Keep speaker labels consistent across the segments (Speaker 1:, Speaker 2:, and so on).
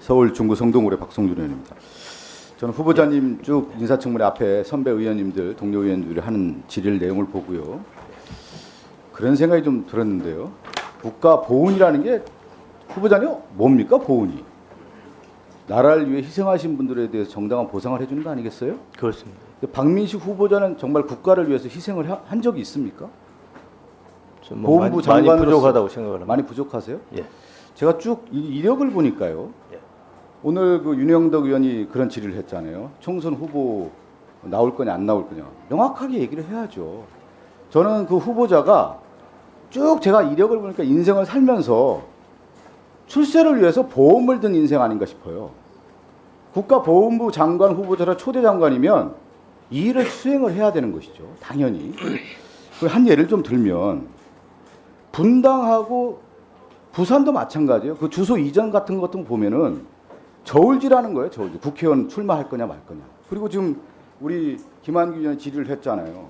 Speaker 1: 서울 중구 성동구의 박성준 의원입니다. 저는 후보자님 쭉 인사청문회 앞에 선배 의원님들, 동료 의원들이 하는 질의 내용을 보고요. 그런 생각이 좀 들었는데요. 국가 보훈이라는 게 후보자님 뭡니까 보훈이? 나라를 위해 희생하신 분들에 대해서 정당한 보상을 해주는 거 아니겠어요?
Speaker 2: 그렇습니다.
Speaker 1: 박민식 후보자는 정말 국가를 위해서 희생을 한 적이 있습니까?
Speaker 2: 보훈부 많이 부족하다고 생각을 합니다.
Speaker 1: 많이 부족하세요?
Speaker 2: 예.
Speaker 1: 제가 쭉 이력을 보니까요.
Speaker 2: 예.
Speaker 1: 오늘 그 윤영덕 의원이 그런 질의를 했잖아요. 총선 후보 나올 거냐 안 나올 거냐 명확하게 얘기를 해야죠. 저는 그 후보자가 쭉 제가 이력을 보니까 인생을 살면서 출세를 위해서 보험을 든 인생 아닌가 싶어요. 국가보훈부 장관 후보자라 초대 장관이면 이 일을 수행을 해야 되는 것이죠. 당연히. 한 예를 좀 들면 분당하고 부산도 마찬가지예요. 그 주소 이전 같은 것 보면은 저울질하는 거예요. 저울질. 국회의원 출마할 거냐 말 거냐. 그리고 지금 우리 김한규 의원이 질의를 했잖아요.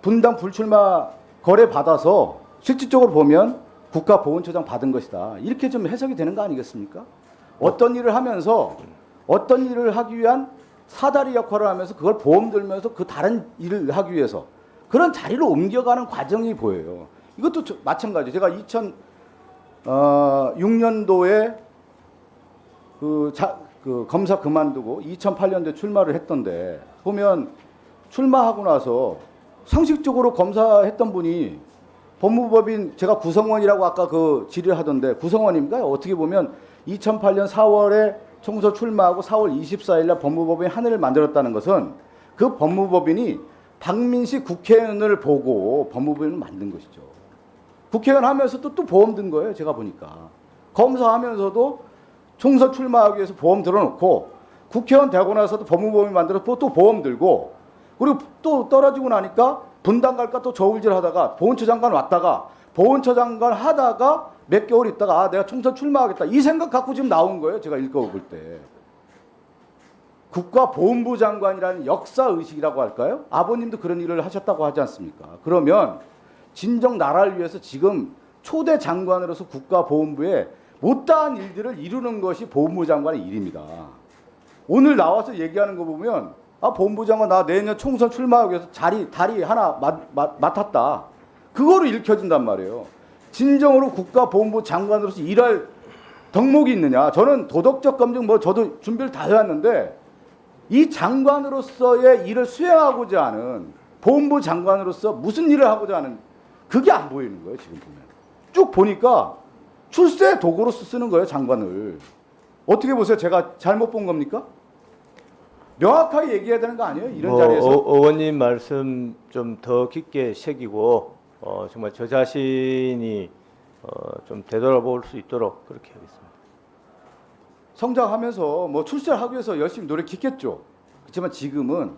Speaker 1: 분당 불출마 거래 받아서 실질적으로 보면 국가보훈처장 받은 것이다. 이렇게 좀 해석이 되는 거 아니겠습니까? 어떤 일을 하면서 어떤 일을 하기 위한 사다리 역할을 하면서 그걸 보험 들면서 그 다른 일을 하기 위해서 그런 자리로 옮겨가는 과정이 보여요. 이것도 마찬가지. 제가 2006년도에 그 검사 그만두고 2008년도에 출마를 했던데 보면 출마하고 나서 상식적으로 검사했던 분이 법무법인 제가 구성원이라고 아까 그 질의를 하던데 구성원입니까? 어떻게 보면 2008년 4월에 총선 출마하고 4월 24일 날 법무법인 하늘을 만들었다는 것은 그 법무법인이 박민식 국회의원을 보고 법무법인을 만든 것이죠. 국회의원 하면서도 또 보험 든 거예요. 제가 보니까. 검사하면서도 총선 출마하기 위해서 보험 들어놓고 국회의원 되고 나서도 법무법인 만들어서 또 보험 들고 그리고 또 떨어지고 나니까 분당 갈까 또 저울질 하다가 보훈처 장관 왔다가 보훈처 장관 하다가 몇 개월 있다가 내가 총선 출마하겠다 이 생각 갖고 지금 나온 거예요. 제가 읽어볼 때. 국가보훈부 장관이라는 역사의식이라고 할까요? 아버님도 그런 일을 하셨다고 하지 않습니까? 그러면 진정 나라를 위해서 지금 초대 장관으로서 국가보훈부에 못다한 일들을 이루는 것이 보훈부 장관의 일입니다. 오늘 나와서 얘기하는 거 보면 보훈부 장관 나 내년 총선 출마하기 위해서 다리 하나 맡았다. 그거로 읽혀진단 말이에요. 진정으로 국가보훈부 장관으로서 일할 덕목이 있느냐. 저는 도덕적 검증 저도 준비를 다 해왔는데 이 장관으로서의 일을 수행하고자 하는 보훈부 장관으로서 무슨 일을 하고자 하는 그게 안 보이는 거예요. 지금 보면. 쭉 보니까 출세 도구로 쓰는 거예요. 장관을. 어떻게 보세요? 제가 잘못 본 겁니까? 명확하게 얘기해야 되는 거 아니에요? 이런 자리에서.
Speaker 2: 의원님 말씀 좀 더 깊게 새기고 정말 저 자신이 좀 되돌아볼 수 있도록 그렇게 하겠습니다.
Speaker 1: 성장하면서 출세를 하기 위해서 열심히 노력했겠죠. 그렇지만 지금은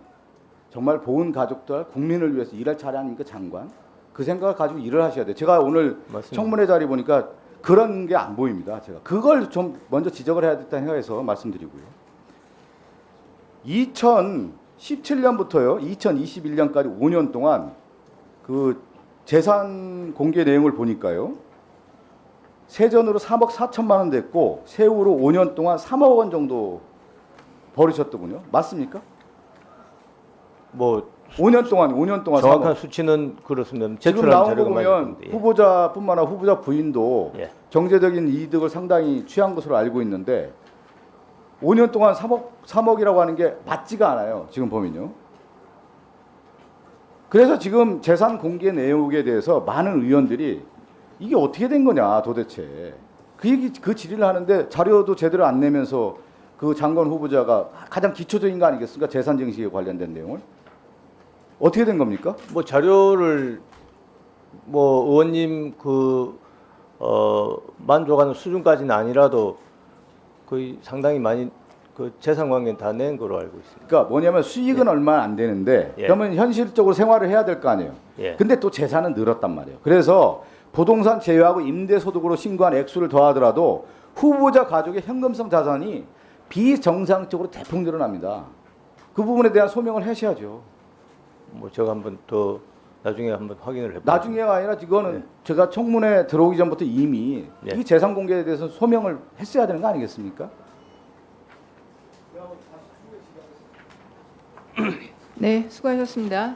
Speaker 1: 정말 보훈 가족들, 국민을 위해서 일할 차례 아닙니까 장관? 그 생각을 가지고 일을 하셔야 돼요. 제가 오늘
Speaker 2: 맞습니다. 청문회
Speaker 1: 자리 보니까 그런 게 안 보입니다. 제가 그걸 좀 먼저 지적을 해야 됐다는 생각에서 말씀드리고요. 2017년부터요, 2021년까지 5년 동안 그 재산 공개 내용을 보니까요. 세전으로 3억 4천만 원 됐고 세후로 5년 동안 3억 원 정도 벌으셨더군요. 맞습니까? 5년 동안
Speaker 2: 정확한
Speaker 1: 3억.
Speaker 2: 수치는 그렇습니다.
Speaker 1: 지금 나온 거 보면 후보자뿐만 아니라 후보자 부인도
Speaker 2: 예.
Speaker 1: 경제적인 이득을 상당히 취한 것으로 알고 있는데 5년 동안 3억이라고 하는 게 맞지가 않아요. 지금 보면요. 그래서 지금 재산 공개 내용에 대해서 많은 의원들이 이게 어떻게 된 거냐 도대체 그 질의를 하는데 자료도 제대로 안 내면서 그 장관 후보자가 가장 기초적인 거 아니겠습니까? 재산 증식에 관련된 내용을 어떻게 된 겁니까?
Speaker 2: 자료를 의원님 만족하는 수준까지는 아니라도 거의 상당히 많이 그 재산 관계는 다 낸 거로 알고 있습니다.
Speaker 1: 그러니까 뭐냐면 수익은 얼마 안 되는데 그러면 현실적으로 생활을 해야 될 거 아니에요. 근데 또 재산은 늘었단 말이에요. 그래서 부동산 제외하고 임대소득으로 신고한 액수를 더하더라도 후보자 가족의 현금성 자산이 비정상적으로 대폭 늘어납니다. 그 부분에 대한 소명을 하셔야죠.
Speaker 2: 제가 한번 더 나중에 한번 확인을 해보죠.
Speaker 1: 나중에가 아니라 이거는
Speaker 2: 네.
Speaker 1: 제가 청문회 들어오기 전부터 이미
Speaker 2: 네.
Speaker 1: 이 재산 공개에 대해서 소명을 했어야 되는 거 아니겠습니까?
Speaker 3: 네, 수고하셨습니다.